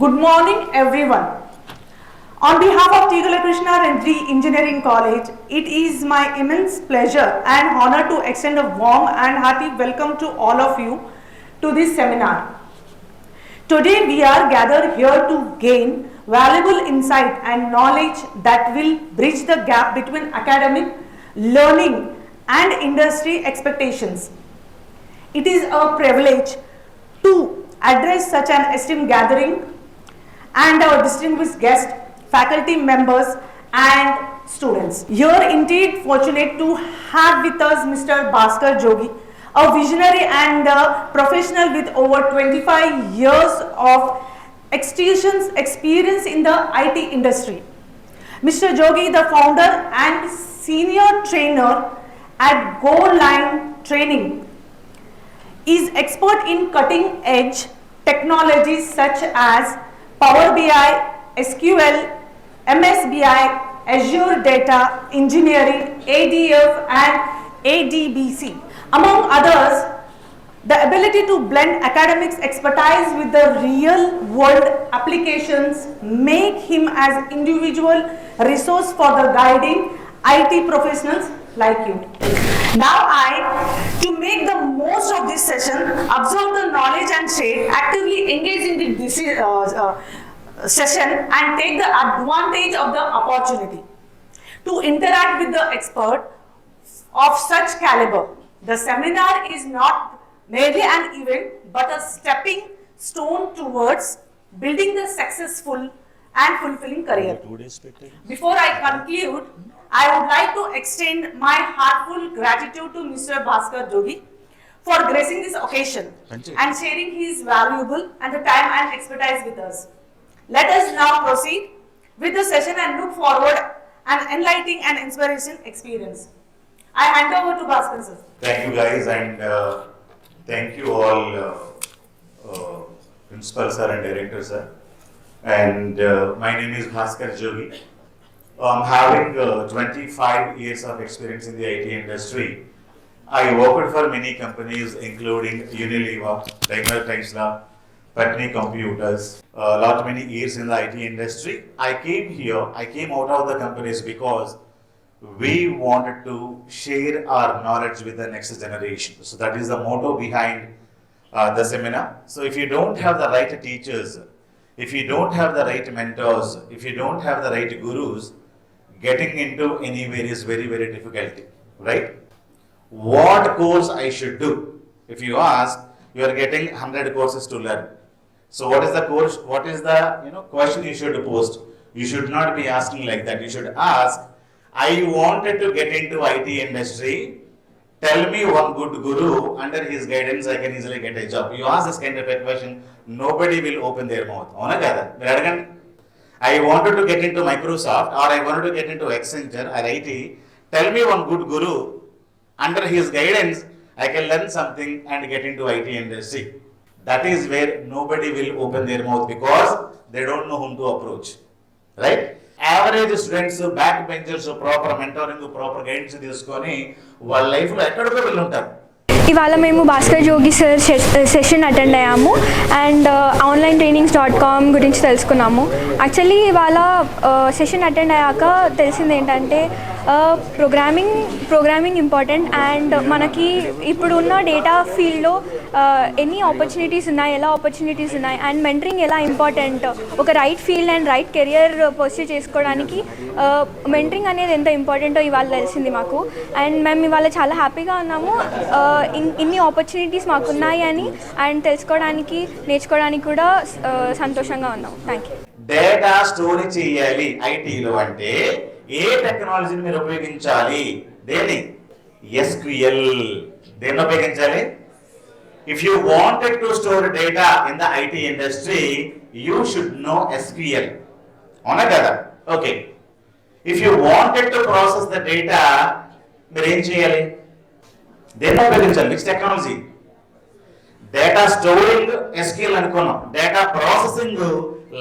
Good morning, everyone. On behalf of Tigala Krishna Rendri Engineering College, it is my immense pleasure and honor to extend a warm and hearty welcome to all of you to this seminar. Today we are gathered here to gain valuable insight and knowledge that will bridge the gap between academic learning and industry expectations. It is a privilege to address such an esteemed gathering and our distinguished guests, faculty members and students. Here indeed fortunate to have with us Mr. Bhaskar Jogi, a visionary and a professional with over 25 years of experience in the IT industry. Mr. Jogi, the founder and senior trainer at Go Line Training, is expert in cutting edge technologies such as Power BI, SQL, MSBI, Azure Data Engineering, ADF and ADBC. Among others, the ability to blend academics expertise with the real world applications make him as individual resource for the guiding IT professionals like you. Now to make the most of this session, absorb the knowledge and share, actively engage in the session and take the advantage of the opportunity to interact with the expert of such caliber. The seminar is not merely an event but a stepping stone towards building the successful and fulfilling career. Before I conclude, I would like to extend my heartfelt gratitude to Mr. Bhaskar Jogi for gracing this occasion and sharing his valuable and the time and expertise with us. Let us now proceed with the session and look forward an enlightening and inspiration experience. I hand over to Bhaskar sir. Thank you guys and thank you all principal sir and director sir. And my name is Bhaskar Jogi. I'm having 25 years of experience in the IT industry. I worked for many companies including Unilever, Daimler Chrysler, Patni Computers, many years in the IT industry. I came out of the companies because we wanted to share our knowledge with the next generation. So that is the motto behind the seminar. So if you don't have the right teachers, if you don't have the right mentors, if you don't have the right gurus, getting into anywhere is very, very difficult, right? What course I should do? If you ask, you are getting 100 courses to learn. So what is the course? What is the question you should post? You should not be asking like that. You should ask, I wanted to get into IT industry. Tell me one good guru, under his guidance I can easily get a job. You ask this kind of a question, nobody will open their mouth. I wanted to get into Microsoft or I wanted to get into Accenture or IT. Tell me one good guru, under his guidance I can learn something and get into IT industry. That is where nobody will open their mouth because they don't know whom to approach, right? Average students, back benchers, proper mentoring, proper guidance తీసుకొని వాళ్ళ లైఫ్లో ఎక్కడికో వెళ్ళి ఉంటారు. ఇవాళ మేము భాస్కర్ జోగి sir session attend అయ్యాము and onlinetrainings.com గురించి తెలుసుకున్నాము. యాక్చువల్లీ ఇవాళ సెషన్ అటెండ్ అయ్యాక తెలిసింది ఏంటంటే ప్రోగ్రామింగ్ ఇంపార్టెంట్ అండ్ మనకి ఇప్పుడు ఉన్న డేటా ఫీల్డ్లో ఎన్ని ఆపర్చునిటీస్ ఉన్నాయి, ఎలా ఆపర్చునిటీస్ ఉన్నాయి అండ్ మెంటరింగ్ ఎలా ఇంపార్టెంట్, ఒక right field and right career pursue చేసుకోవడానికి మెంటరింగ్ అనేది ఎంత ఇంపార్టెంటో ఇవాళ తెలిసింది మాకు. అండ్ మేము ఇవాళ చాలా హ్యాపీగా ఉన్నాము. ఇన్ని ఆపర్చునిటీస్ మాకు ఉన్నాయి అని అండ్ తెలుసుకోవడానికి నేర్చుకోవడానికి కూడా సంతోషంగా ఉన్నాము. Thank you. డేటా స్టోర్ చేయాలి ఐటీలో అంటే ఏ టెక్నాలజీని మీరు ఉపయోగించాలి? దేని? SQL. దేన్ని ఉపయోగించాలి? If you wanted to store data in the IT industry, you should know SQL. అవునా కదా? Okay. If you wanted to process the data, మీరు ఏం చేయాలి? దేన్ని ఉపయోగించాలి? Which technology? Data storing SQL అనుకున్నాం. డేటా ప్రాసెసింగ్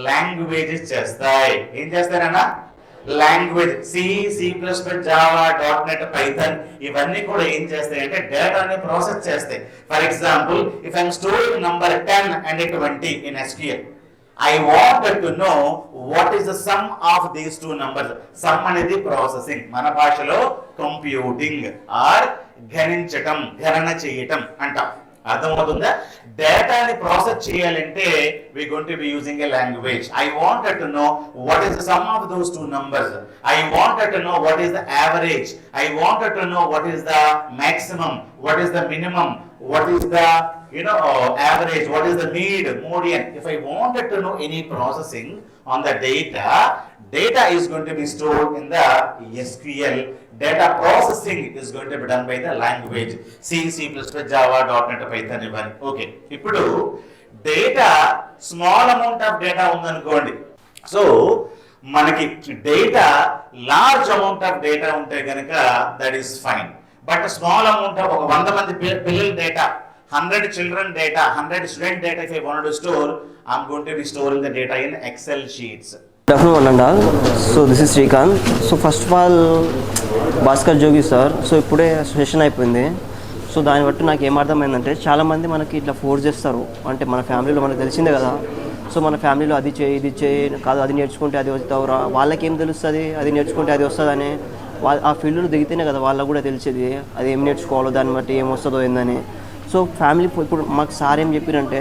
లాంగ్వేజెస్ చేస్తాయి. ఏం చేస్తారన్నా? Language C++, Java, .NET, Python ఇవన్నీ కూడా ఏం చేస్తాయంటే డేటాని ప్రాసెస్ చేస్తాయి. For example, if I'm storing number 10 and 20 in SQL, I wanted to know what is the sum of these two numbers. Sum అనేది ప్రాసెసింగ్, మన భాషలో కంప్యూటింగ్ ఆర్ గణించటం, గణన చేయటం అంటాం. అర్థమవుతుందా? డేటాని ప్రాసెస్ చేయాలంటే we going to be using a language. I wanted to know what is the sum of those two numbers. I wanted to know what is the average. I wanted to know what is the maximum, what is the minimum, what is the average, what is the median. If I wanted to know any processing on the data is going to be stored in the SQL. Data processing is going to be done by the language C, C++, Java, .NET, Python, ఇవన్నీ. Okay, ఇప్పుడు data small amount of data ఉందనుకోండి. So మనకి data large amount of data ఉంటే కనుక that is fine. But small amount of ఒక 100 మంది పిల్లల data, 100 children data, 100 student data, if I wanted to store, I'm going to be storing the data in Excel sheets. Good afternoon, Ananda. So this is Srikanth. So first of all, Bhaskar Jogi sir, so ఇప్పుడే session అయిపోయింది. So దాన్ని బట్టి నాకు ఏమర్థమైందంటే చాలామంది మనకి ఇట్లా force చేస్తారు. అంటే మన ఫ్యామిలీలో మనకు తెలిసిందే కదా. సో మన ఫ్యామిలీలో అది చేయి, ఇది చేయి, కాదు అది నేర్చుకుంటే అది వస్తావురా, వాళ్ళకి ఏం తెలుస్తుంది అది నేర్చుకుంటే అది వస్తుందని. ఆ ఫీల్డ్లో దిగితేనే కదా వాళ్ళకు కూడా తెలిసేది అది ఏం నేర్చుకోవాలో, దాన్ని బట్టి ఏం వస్తుందో ఏందని. సో ఫ్యామిలీ ఇప్పుడు మాకు సార్ ఏం చెప్పారంటే,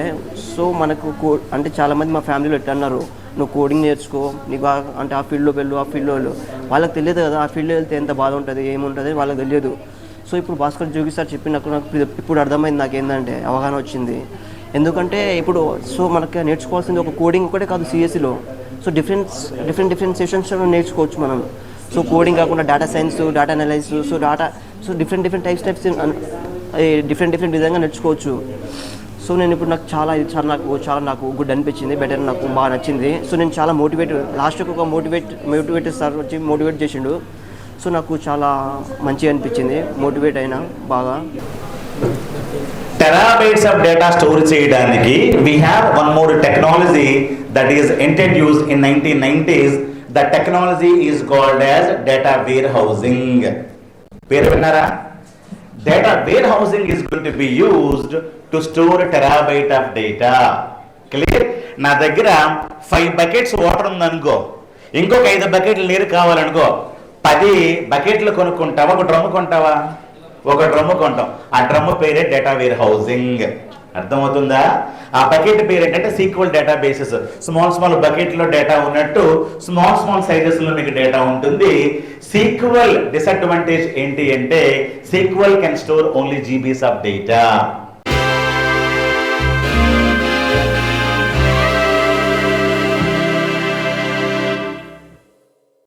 సో మనకు అంటే చాలామంది మా ఫ్యామిలీలో ఎట్లా అన్నారు, నువ్వు కోడింగ్ నేర్చుకో, నీకు అంటే ఆ ఫీల్డ్లో వెళ్ళు, ఆ ఫీల్డ్లో వెళ్ళు. వాళ్ళకి తెలియదు కదా ఆ ఫీల్డ్లో వెళ్తే ఎంత బాధ ఉంటుంది, ఏముంటుంది వాళ్ళకి తెలియదు. సో ఇప్పుడు భాస్కర్ జోగి సార్ చెప్పినప్పుడు నాకు ఇప్పుడు అర్థమైంది, నాకు ఏంటంటే అవగాహన వచ్చింది. ఎందుకంటే ఇప్పుడు సో మనకి నేర్చుకోవాల్సింది ఒక కోడింగ్ ఒకటే కాదు సిఎస్సిలో. సో డిఫరెంట్ సెషన్స్లో నేర్చుకోవచ్చు మనం. సో కోడింగ్ కాకుండా data science, data analysis, so different types different విధంగా నేర్చుకోవచ్చు. సో నేను ఇప్పుడు నాకు చాలా గుడ్ అనిపించింది, బెటర్, నాకు బాగా నచ్చింది. సో నేను చాలా లాస్ట్కి ఒక మోటివేటర్ సార్ వచ్చి మోటివేట్ చేసిండు. సో నాకు చాలా మంచిగా అనిపించింది, మోటివేట్ అయినా బాగా. టెరాబైట్స్ ఆఫ్ డేటా స్టోర్ చేయడానికి we have one more technology that is introduced in 1990s. The technology is called as data warehousing. పేరు విన్నారా? Data warehousing is going to be used to store a terabyte of data. Clear? నా దగ్గర 5 buckets water ఉందనుకో, ఇంకొక 5 బకెట్లు నీరు కావాలనుకో, 10 బకెట్లు కొనుక్కుంటావా, ఒక డ్రమ్ము కొంటావా? ఒక డ్రమ్ము కొంటాం. ఆ డ్రమ్ము పేరే డేటా వేర్ హౌసింగ్. అర్థమవుతుందా? ఆ బకెట్ పేరు ఏంటంటే సీక్వల్ డేటా బేసెస్. స్మాల్ బకెట్లో డేటా ఉన్నట్టు స్మాల్ సైజెస్లో మీకు డేటా ఉంటుంది. సీక్వల్ డిసడ్వాంటేజ్ ఏంటి అంటే SQL can store only GBs of data.